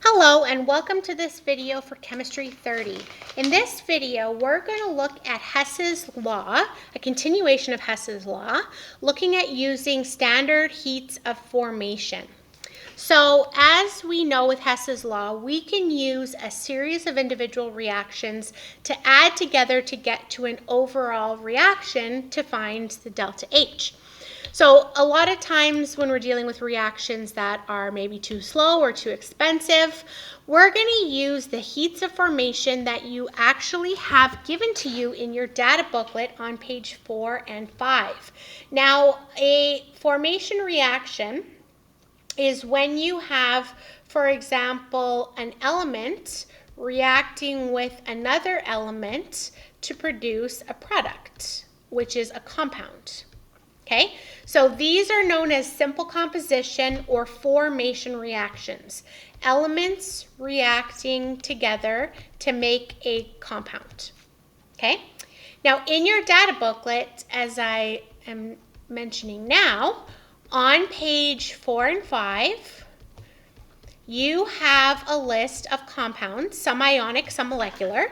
Hello and welcome to this video for Chemistry 30. In this video, we're going to look at Hess's law, a continuation of Hess's law, looking at using standard heats of formation. So as we know with Hess's law, we can use a series of individual reactions to add together to get to an overall reaction to find the delta H. So a lot of times when we're dealing with reactions that are maybe too slow or too expensive, we're going to use the heats of formation that you actually have given to you in your data booklet on page 4 and 5. Now, a formation reaction is when you have, for example, an element reacting with another element to produce a product, which is a compound. Okay, so these are known as simple composition or formation reactions. Elements reacting together to make a compound. Okay, now in your data booklet, as I am mentioning now, on page 4 and 5, you have a list of compounds, some ionic, some molecular,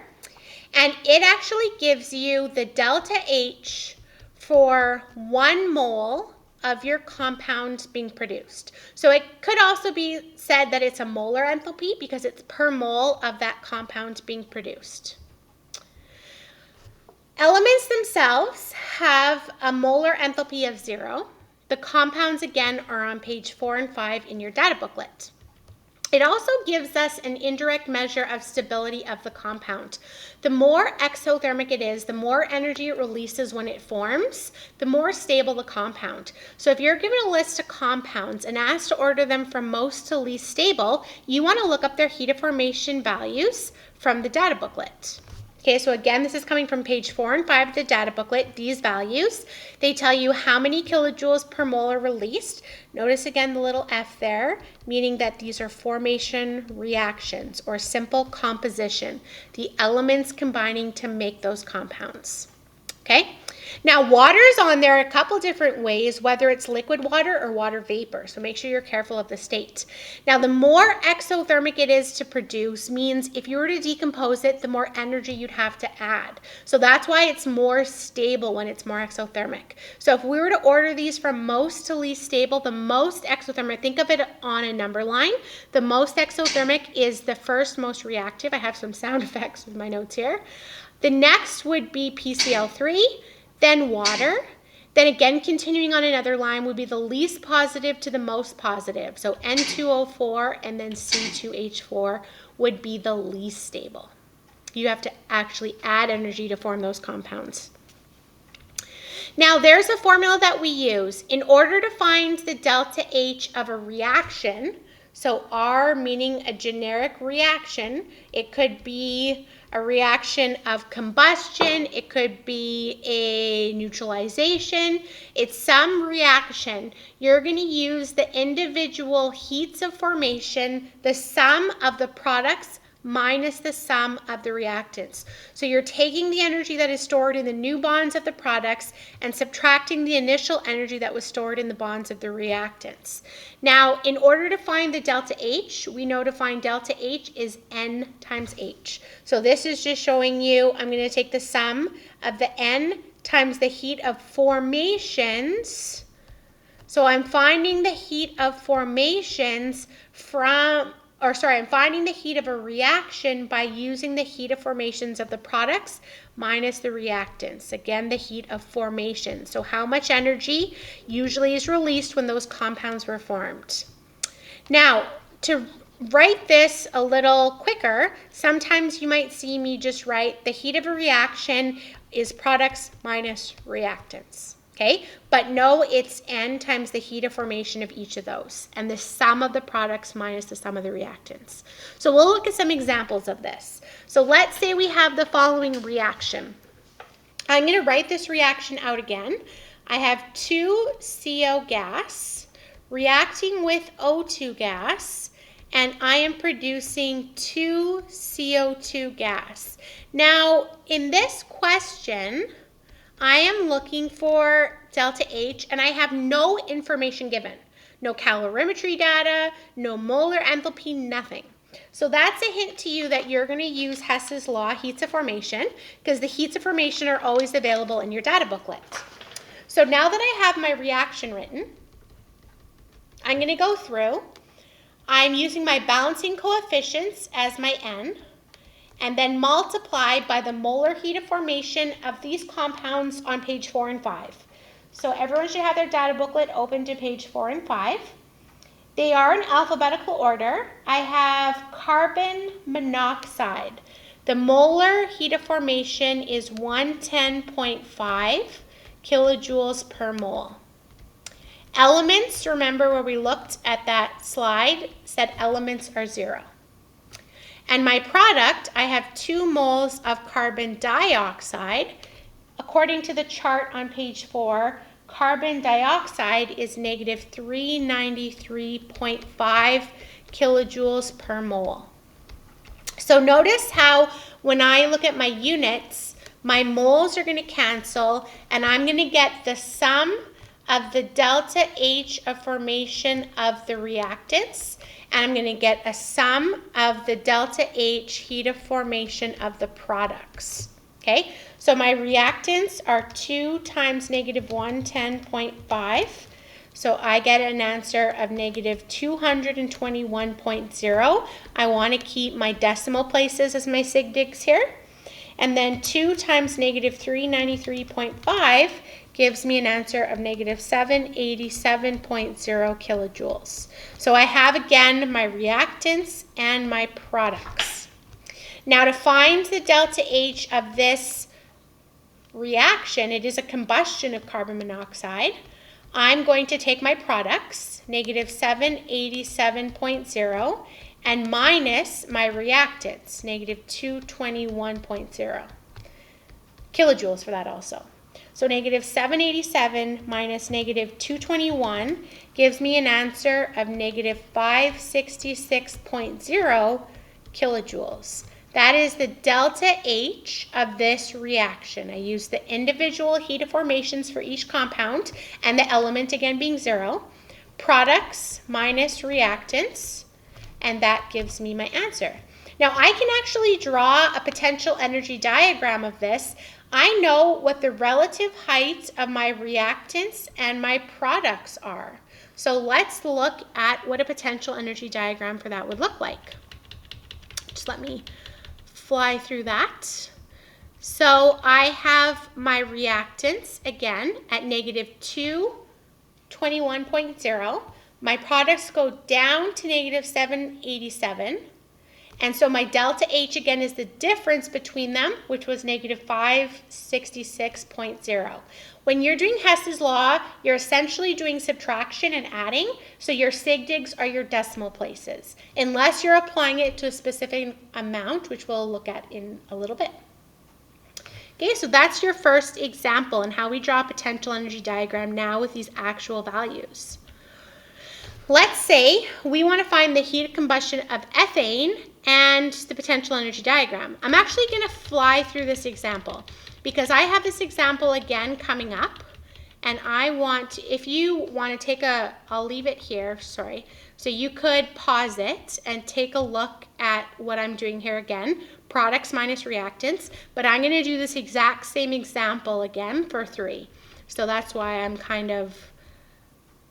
and it actually gives you the delta H for 1 mole of your compound being produced. So it could also be said that it's a molar enthalpy because it's per mole of that compound being produced. Elements themselves have a molar enthalpy of 0. The compounds again are on page 4 and 5 in your data booklet. It also gives us an indirect measure of stability of the compound. The more exothermic it is, the more energy it releases when it forms, the more stable the compound. So if you're given a list of compounds and asked to order them from most to least stable, you want to look up their heat of formation values from the data booklet. Okay, so again, this is coming from page 4 and 5 of the data booklet. These values, they tell you how many kilojoules per mole are released. Notice again the little F there, meaning that these are formation reactions or simple composition, the elements combining to make those compounds. Okay, now water is on there a couple different ways, whether it's liquid water or water vapor, so make sure you're careful of the state. Now the more exothermic it is to produce means if you were to decompose it, the more energy you'd have to add. So that's why it's more stable when it's more exothermic. So if we were to order these from most to least stable, the most exothermic, think of it on a number line, the most exothermic is the first most reactive. I have some sound effects with my notes here. The next would be PCl3, then water. Then again, continuing on another line would be the least positive to the most positive. So N2O4 and then C2H4 would be the least stable. You have to actually add energy to form those compounds. Now there's a formula that we use in order to find the delta H of a reaction. So R meaning a generic reaction. It could be a reaction of combustion. It could be a neutralization. It's some reaction. You're going to use the individual heats of formation, the sum of the products minus the sum of the reactants. So you're taking the energy that is stored in the new bonds of the products and subtracting the initial energy that was stored in the bonds of the reactants. Now, in order to find the delta H, we know to find delta H is N times H. So this is just showing you, I'm going to take the sum of the N times the heat of formations. So I'm finding the heat of formations I'm finding the heat of a reaction by using the heat of formations of the products minus the reactants. Again, the heat of formation. So how much energy usually is released when those compounds were formed. Now, to write this a little quicker, sometimes you might see me just write the heat of a reaction is products minus reactants. Okay, but no, it's N times the heat of formation of each of those, and the sum of the products minus the sum of the reactants. So we'll look at some examples of this. So let's say we have the following reaction. I'm going to write this reaction out again. I have 2 CO gas reacting with O2 gas, and I am producing 2 CO2 gas. Now, in this question, I am looking for delta H, and I have no information given. No calorimetry data, no molar enthalpy, nothing. So that's a hint to you that you're going to use Hess's law, heats of formation, because the heats of formation are always available in your data booklet. So now that I have my reaction written, I'm going to go through. I'm using my balancing coefficients as my N, and then multiply by the molar heat of formation of these compounds on page 4 and 5. So everyone should have their data booklet open to page 4 and 5. They are in alphabetical order. I have carbon monoxide. The molar heat of formation is 110.5 kilojoules per mole. Elements, remember where we looked at that slide, said elements are 0. And my product, I have 2 moles of carbon dioxide. According to the chart on page 4, carbon dioxide is negative 393.5 kilojoules per mole. So notice how when I look at my units, my moles are going to cancel, and I'm going to get the sum of the delta H of formation of the reactants, and I'm going to get a sum of the delta H heat of formation of the products. Okay, so my reactants are 2 times negative 110.5, so I get an answer of negative 221.0. I want to keep my decimal places as my sig digs here. And then 2 times negative 393.5 gives me an answer of negative 787.0 kilojoules. So I have again my reactants and my products. Now to find the delta H of this reaction, it is a combustion of carbon monoxide. I'm going to take my products, negative 787.0, and minus my reactants, negative 221.0. Kilojoules for that also. So negative 787 minus negative 221 gives me an answer of negative 566.0 kilojoules. That is the delta H of this reaction. I use the individual heat of formations for each compound and the element again being 0. Products minus reactants, and that gives me my answer. Now I can actually draw a potential energy diagram of this. I know what the relative height of my reactants and my products are. So let's look at what a potential energy diagram for that would look like. Just let me fly through that. So I have my reactants again at negative 221.0. My products go down to negative 787. And so my delta H again is the difference between them, which was negative 566.0. When you're doing Hess's law, you're essentially doing subtraction and adding, so your sig digs are your decimal places, unless you're applying it to a specific amount, which we'll look at in a little bit. Okay, so that's your first example and how we draw a potential energy diagram now with these actual values. Let's say we want to find the heat of combustion of ethane and the potential energy diagram. I'm actually going to fly through this example because I have this example again coming up, and I want, if you want to take I'll leave it here, sorry. So you could pause it and take a look at what I'm doing here again, products minus reactants, but I'm going to do this exact same example again for 3. So that's why I'm kind of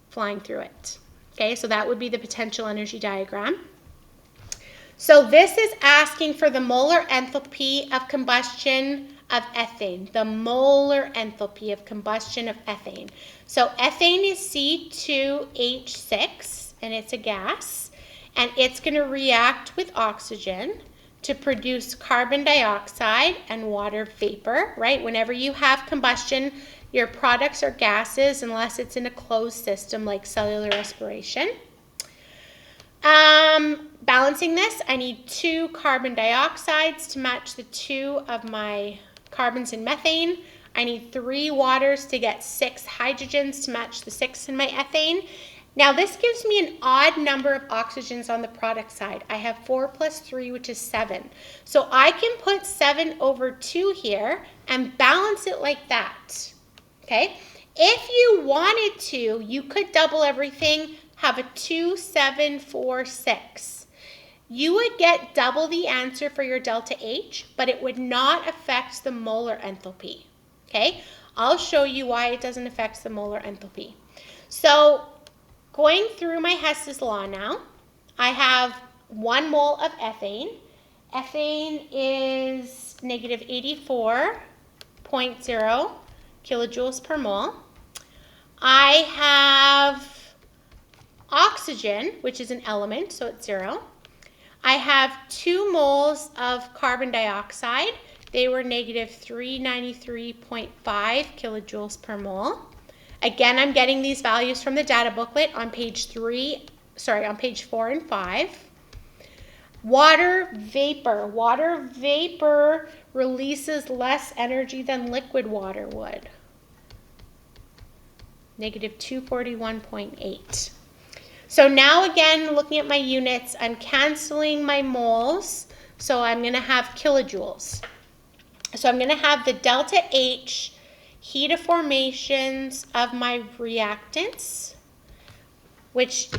flying through it. Okay, so that would be the potential energy diagram. So this is asking for the molar enthalpy of combustion of ethane, the molar enthalpy of combustion of ethane. So ethane is C2H6, and it's a gas, and it's going to react with oxygen to produce carbon dioxide and water vapor, right? Whenever you have combustion, your products are gases unless it's in a closed system like cellular respiration. Balancing this, I need 2 carbon dioxides to match the 2 of my carbons in methane. I need 3 waters to get 6 hydrogens to match the 6 in my ethane. Now this gives me an odd number of oxygens on the product side. I have 4 plus 3, which is 7. So I can put 7 over 2 here and balance it like that. Okay? If you wanted to, you could double everything, have a 2, 7, 4, 6. you would get double the answer for your delta H, but it would not affect the molar enthalpy. Okay, I'll show you why it doesn't affect the molar enthalpy. So going through my Hess's law now, I have 1 mole of ethane. Ethane is negative 84.0 kilojoules per mole. I have oxygen, which is an element, so it's 0. I have 2 moles of carbon dioxide. They were negative 393.5 kilojoules per mole. Again, I'm getting these values from the data booklet on page 4 and 5. Water vapor. Water vapor releases less energy than liquid water would. Negative 241.8. So now again, looking at my units, I'm canceling my moles. So I'm going to have kilojoules. So I'm going to have the delta H heat of formations of my reactants, which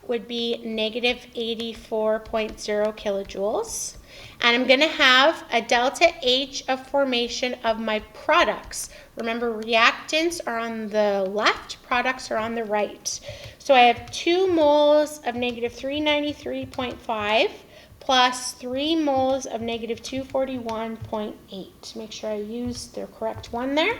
would be negative 84.0 kilojoules. And I'm going to have a delta H of formation of my products. Remember, reactants are on the left, products are on the right. So I have 2 moles of negative 393.5 plus 3 moles of negative 241.8. Make sure I use the correct one there.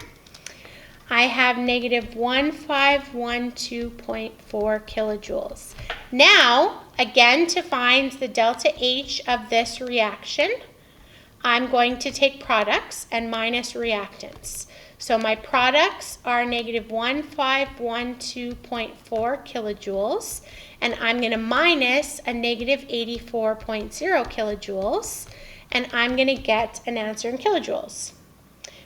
I have negative 1512.4 kilojoules. Now, again, to find the delta H of this reaction, I'm going to take products and minus reactants. So my products are negative 1512.4 kilojoules, and I'm going to minus a negative 84.0 kilojoules, and I'm going to get an answer in kilojoules.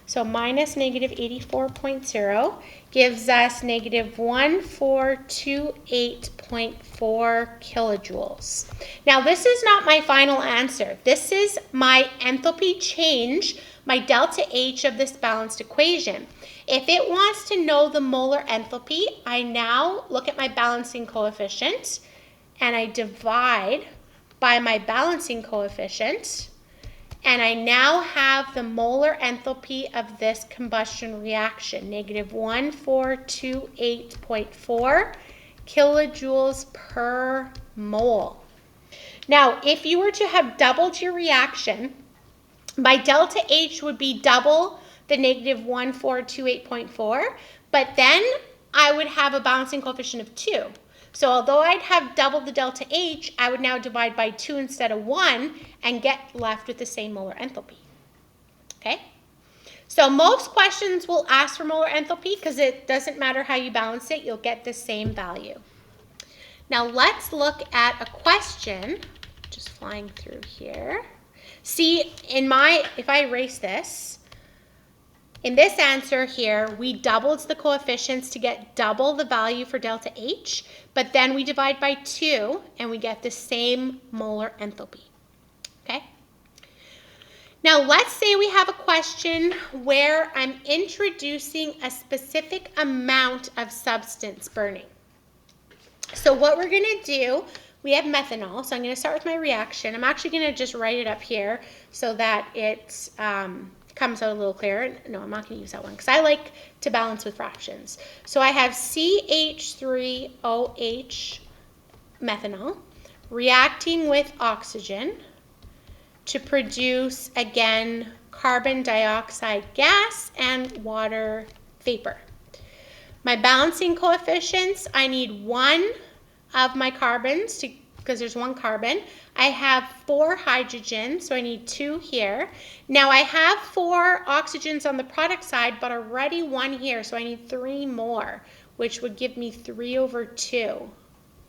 So minus negative 84.0 gives us negative 1428.4 kilojoules. Now this is not my final answer. This is my enthalpy change, my delta H of this balanced equation. If it wants to know the molar enthalpy, I now look at my balancing coefficient and I divide by my balancing coefficient. And I now have the molar enthalpy of this combustion reaction, negative 1428.4 kilojoules per mole. Now, if you were to have doubled your reaction, my delta H would be double the negative 1428.4, but then I would have a balancing coefficient of 2. So although I'd have doubled the delta H, I would now divide by 2 instead of 1 and get left with the same molar enthalpy. Okay? So most questions will ask for molar enthalpy because it doesn't matter how you balance it, you'll get the same value. Now let's look at a question, just flying through here. See, if I erase this, in this answer here, we doubled the coefficients to get double the value for delta H, but then we divide by 2 and we get the same molar enthalpy. Okay? Now let's say we have a question where I'm introducing a specific amount of substance burning. So what we're going to do, we have methanol, so I'm going to start with my reaction. I'm actually going to just write it up here so that it comes out a little clearer. No, I'm not going to use that one because I like to balance with fractions. So I have CH3OH methanol reacting with oxygen to produce, again, carbon dioxide gas and water vapor. My balancing coefficients, I need 1 of my carbons because there's 1 carbon. I have 4 hydrogens, so I need 2 here. Now I have 4 oxygens on the product side, but already 1 here, so I need 3 more, which would give me 3/2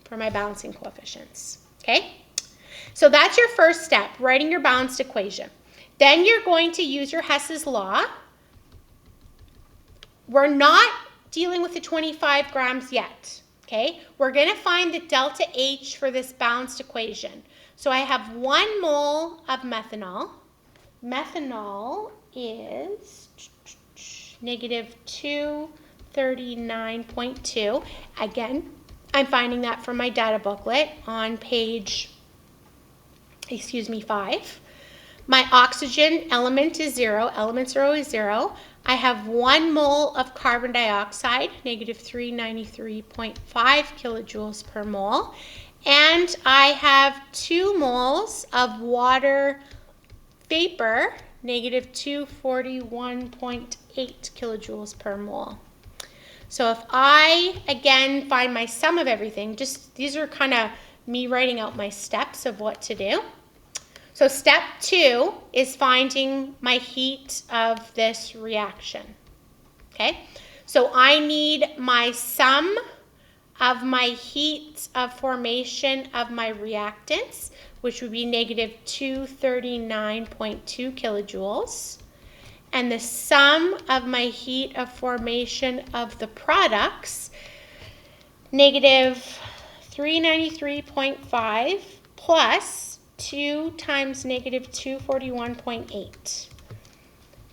for my balancing coefficients. Okay? So that's your first step, writing your balanced equation. Then you're going to use your Hess's law. We're not dealing with the 25 grams yet. Okay, we're going to find the delta H for this balanced equation. So I have 1 mole of methanol. Methanol is negative 239.2. Again, I'm finding that from my data booklet on page 5. My oxygen element is 0. Element 0 is 0. I have 1 mole of carbon dioxide, negative 393.5 kilojoules per mole. And I have 2 moles of water vapor, negative 241.8 kilojoules per mole. So if I, again, find my sum of everything, just these are kind of me writing out my steps of what to do. So step 2 is finding my heat of this reaction, okay? So I need my sum of my heat of formation of my reactants, which would be negative 239.2 kilojoules. And the sum of my heat of formation of the products, negative 393.5 plus 2 times negative 241.8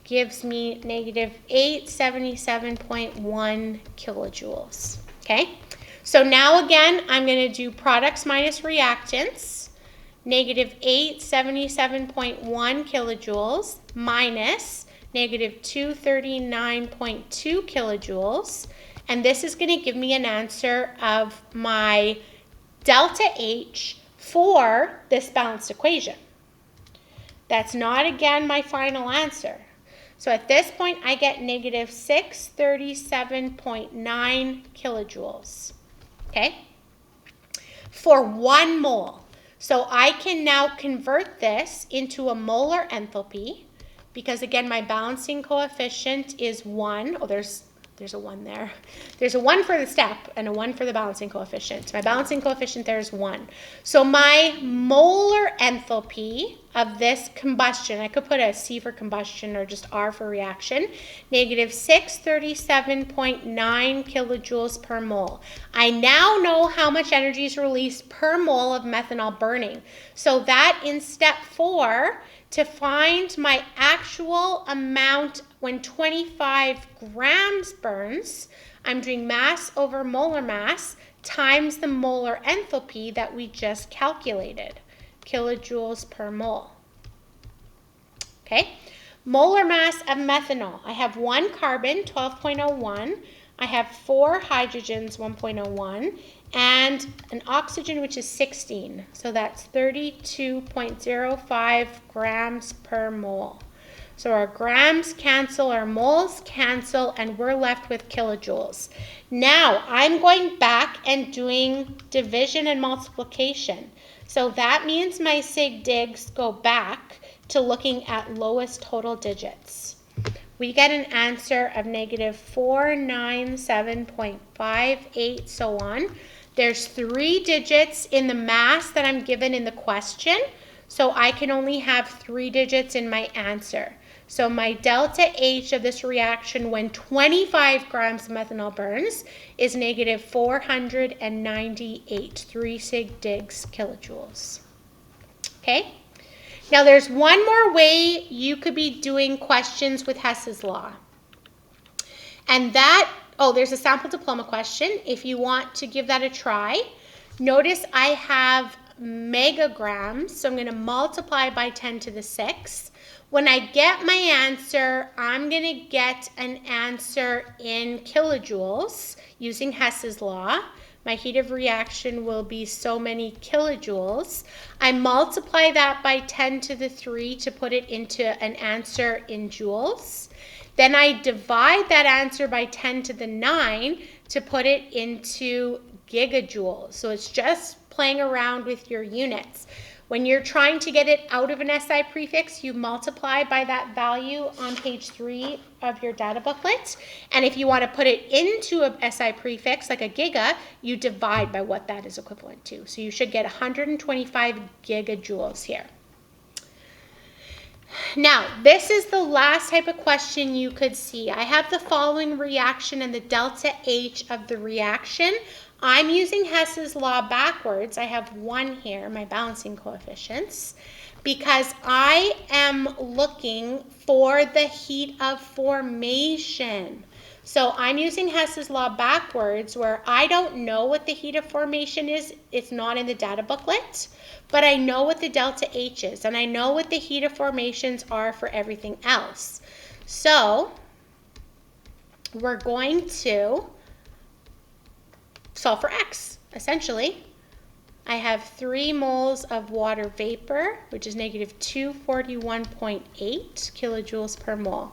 gives me negative 877.1 kilojoules. Okay, so now again, I'm going to do products minus reactants, negative 877.1 kilojoules minus negative 239.2 kilojoules. And this is going to give me an answer of my delta H for this balanced equation. That's not, again, my final answer. So at this point, I get negative 637.9 kilojoules, okay, for 1 mole. So I can now convert this into a molar enthalpy because, again, my balancing coefficient is 1. Oh, there's a 1 there. There's a 1 for the step and a 1 for the balancing coefficient. My balancing coefficient there is 1. So my molar enthalpy of this combustion, I could put a C for combustion or just R for reaction, negative 637.9 kilojoules per mole. I now know how much energy is released per mole of methanol burning. So that in step 4, to find my actual amount when 25 grams burns, I'm doing mass over molar mass times the molar enthalpy that we just calculated, kilojoules per mole. Okay, molar mass of methanol. I have 1 carbon, 12.01. I have 4 hydrogens, 1.01, and an oxygen, which is 16. So that's 32.05 grams per mole. So our grams cancel, our moles cancel, and we're left with kilojoules. Now I'm going back and doing division and multiplication. So that means my sig digs go back to looking at lowest total digits. We get an answer of negative 497.58, so on. There's 3 digits in the mass that I'm given in the question, so I can only have 3 digits in my answer. So my delta H of this reaction when 25 grams of methanol burns is negative 498, 3 sig digs kilojoules. Okay? Now there's one more way you could be doing questions with Hess's law. And that, oh, there's a sample diploma question. If you want to give that a try, notice I have megagrams, so I'm going to multiply by 10 to the 6. When I get my answer, I'm going to get an answer in kilojoules using Hess's law. My heat of reaction will be so many kilojoules. I multiply that by 10 to the 3 to put it into an answer in joules. Then I divide that answer by 10 to the 9 to put it into gigajoules. So it's just playing around with your units. When you're trying to get it out of an SI prefix, you multiply by that value on page 3 of your data booklet. And if you want to put it into a SI prefix, like a giga, you divide by what that is equivalent to. So you should get 125 gigajoules here. Now, this is the last type of question you could see. I have the following reaction and the delta H of the reaction. I'm using Hess's law backwards. I have 1 here, my balancing coefficients, because I am looking for the heat of formation. So I'm using Hess's law backwards, where I don't know what the heat of formation is. It's not in the data booklet, but I know what the delta H is, and I know what the heat of formations are for everything else. So we're going to solve for X, essentially. I have 3 moles of water vapor, which is negative 241.8 kilojoules per mole.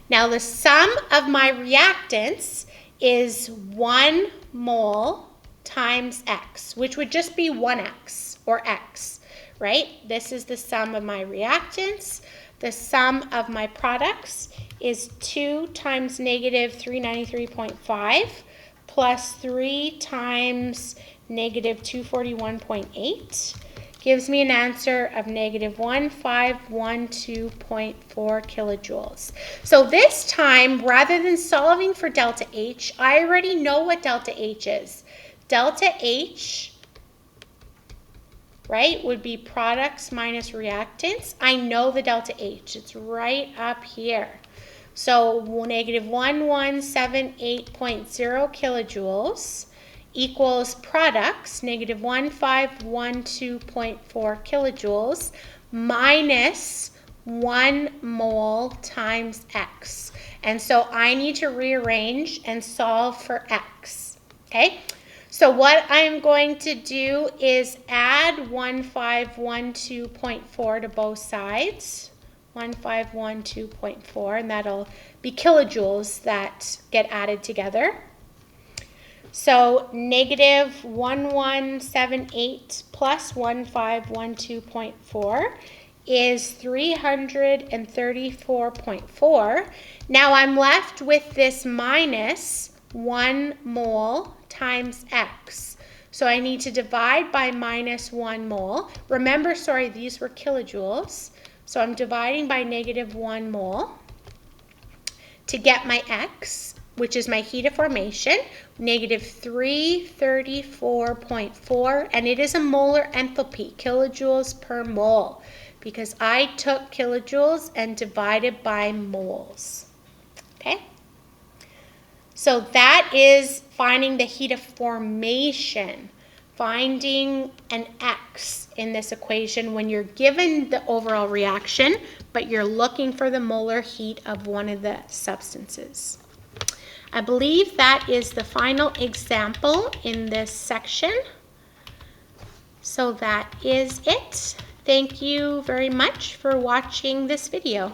Now the sum of my reactants is 1 mole times X, which would just be 1X, or X, right? This is the sum of my reactants. The sum of my products is 2 times negative 393.5 plus 3 times negative 241.8 gives me an answer of negative 1512.4 kilojoules. So this time, rather than solving for delta H, I already know what delta H is. Delta H, right, would be products minus reactants. I know the delta H. It's right up here. So negative 1178.0 kilojoules equals products, negative 1512.4 kilojoules, minus 1 mole times X. And so I need to rearrange and solve for X, okay? So what I'm going to do is add 1512.4 to both sides. 1512.4, and that'll be kilojoules that get added together. So negative 1178 plus 1512.4 is 334.4. Now I'm left with this minus 1 mole times X. So I need to divide by minus 1 mole. Remember, sorry, these were kilojoules. So I'm dividing by negative 1 mole to get my X, which is my heat of formation, negative 334.4, and it is a molar enthalpy, kilojoules per mole, because I took kilojoules and divided by moles, okay? So that is finding the heat of formation, finding an X in this equation when you're given the overall reaction, but you're looking for the molar heat of one of the substances. I believe that is the final example in this section. So that is it. Thank you very much for watching this video.